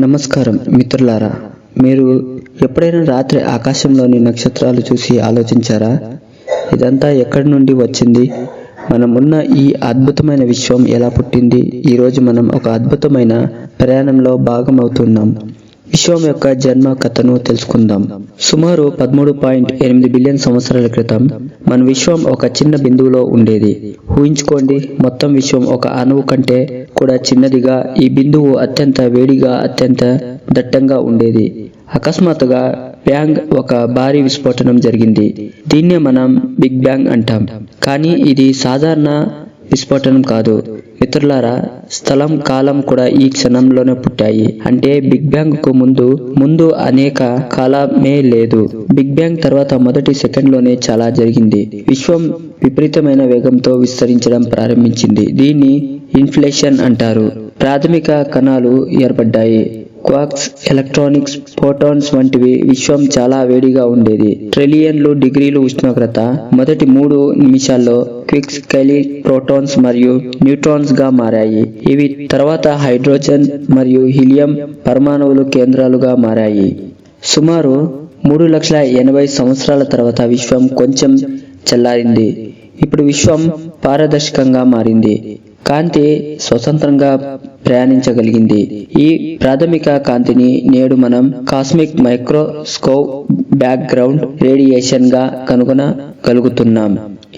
నమస్కారం మిత్రులారా, మీరు ఎప్పుడైనా రాత్రి ఆకాశంలోని నక్షత్రాలు చూసి ఆలోచించారా? ఇదంతా ఎక్కడి నుండి వచ్చింది? మనం ఉన్న ఈ అద్భుతమైన విశ్వం ఎలా పుట్టింది? ఈరోజు మనం ఒక అద్భుతమైన ప్రయాణంలో భాగమవుతున్నాం. విశ్వం యొక్క జన్మ కథను తెలుసుకుందాం. సుమారు 13.8 బిలియన్ సంవత్సరాల క్రితం మన విశ్వం ఒక చిన్న బిందువులో ఉండేది. ఊహించుకోండి, మొత్తం విశ్వం ఒక అణువు కంటే కూడా చిన్నదిగా. ఈ బిందువు అత్యంత వేడిగా, అత్యంత దట్టంగా ఉండేది. అకస్మాత్తుగా బ్యాంగ్, ఒక భారీ విస్ఫోటనం జరిగింది. దీన్నే మనం బిగ్ బ్యాంగ్ అంటాం. కానీ ఇది సాధారణ విస్ఫోటనం కాదు మిత్రులారా. స్థలం, కాలం కూడా ఈ క్షణంలోనే పుట్టాయి. అంటే బిగ్ బ్యాంగ్ కు ముందు అనేక కాలమే లేదు. బిగ్ బ్యాంగ్ తర్వాత మొదటి సెకండ్లోనే చాలా జరిగింది. విశ్వం విపరీతమైన వేగంతో విస్తరించడం ప్రారంభించింది. దీన్ని ఇన్ఫ్లేషన్ అంటారు. ప్రాథమిక కణాలు ఏర్పడ్డాయి. క్వార్క్స్, ఎలక్ట్రానిక్స్, ఫోటాన్స్ వంటివి. విశ్వం చాలా వేడిగా ఉండేది. ట్రిలియన్లు డిగ్రీలు ఉష్ణోగ్రత. మొదటి 3 నిమిషాల్లో క్విక్స్, కైలీ, ప్రోటాన్స్ మరియు న్యూట్రాన్స్ గా మారాయి. ఇవి తర్వాత హైడ్రోజన్ మరియు హీలియం పరమాణువులు కేంద్రాలుగా మారాయి. సుమారు 3,80,000 సంవత్సరాల తర్వాత విశ్వం కొంచెం చల్లారింది. ఇప్పుడు విశ్వం పారదర్శకంగా మారింది. కాంతి స్వతంత్రంగా ప్రయాణించగలిగింది. ఈ ప్రాథమిక కాంతిని నేడు మనం కాస్మిక్ మైక్రోస్కోప్ బ్యాక్గ్రౌండ్ రేడియేషన్ గా కనుగొనగలుగుతున్నాం.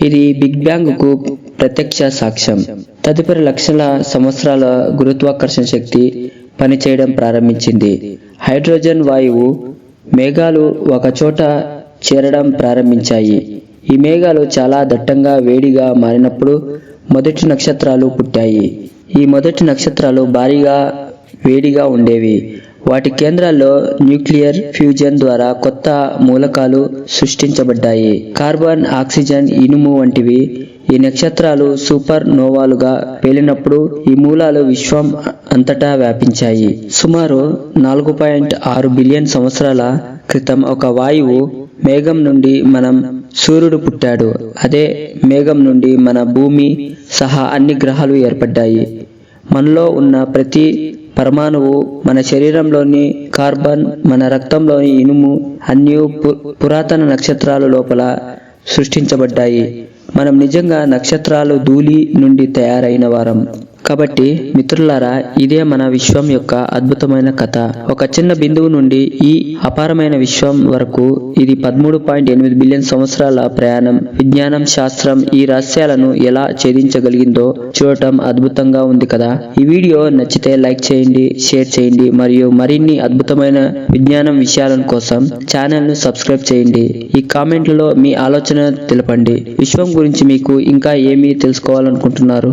ఇది బిగ్ బ్యాంగ్ కు ప్రత్యక్ష సాక్ష్యం. తదుపరి లక్షల సంవత్సరాల గురుత్వాకర్షణ శక్తి పనిచేయడం ప్రారంభించింది. హైడ్రోజన్ వాయువు మేఘాలు ఒక చోట చేరడం ప్రారంభించాయి. ఈ మేఘాలు చాలా దట్టంగా, వేడిగా మారినప్పుడు మొదటి నక్షత్రాలు పుట్టాయి. ఈ మొదటి నక్షత్రాలు భారీగా, వేడిగా ఉండేవి. వాటి కేంద్రాల్లో న్యూక్లియర్ ఫ్యూజన్ ద్వారా కొత్త మూలకాలు సృష్టించబడ్డాయి. కార్బన్, ఆక్సిజన్, ఇనుము వంటివి. ఈ నక్షత్రాలు సూపర్ నోవాలుగా పేలినప్పుడు ఈ మూలాలు విశ్వం అంతటా వ్యాపించాయి. సుమారు 4.6 బిలియన్ సంవత్సరాల క్రితం ఒక వాయువు మేఘం నుండి మనం సూర్యుడు పుట్టాడు. అదే మేఘం నుండి మన భూమి సహా అన్ని గ్రహాలు ఏర్పడ్డాయి. మనలో ఉన్న ప్రతి పరమాణువు, మన శరీరంలోని కార్బన్, మన రక్తంలోని ఇనుము అన్నీ పురాతన నక్షత్రాల లోపల సృష్టించబడ్డాయి. మనం నిజంగా నక్షత్రాలు ధూళి నుండి తయారైన వారం. కాబట్టి మిత్రులారా, ఇదే మన విశ్వం యొక్క అద్భుతమైన కథ. ఒక చిన్న బిందువు నుండి ఈ అపారమైన విశ్వం వరకు ఇది 13.8 బిలియన్ సంవత్సరాల ప్రయాణం. విజ్ఞానం, శాస్త్రం ఈ రహస్యాలను ఎలా ఛేదించగలిగిందో చూడటం అద్భుతంగా ఉంది కదా. ఈ వీడియో నచ్చితే లైక్ చేయండి, షేర్ చేయండి మరియు మరిన్ని అద్భుతమైన విజ్ఞానం విషయాల కోసం ఛానల్ ను సబ్స్క్రైబ్ చేయండి. ఈ కామెంట్లలో మీ ఆలోచన తెలపండి. విశ్వం గురించి మీకు ఇంకా ఏమి తెలుసుకోవాలనుకుంటున్నారు?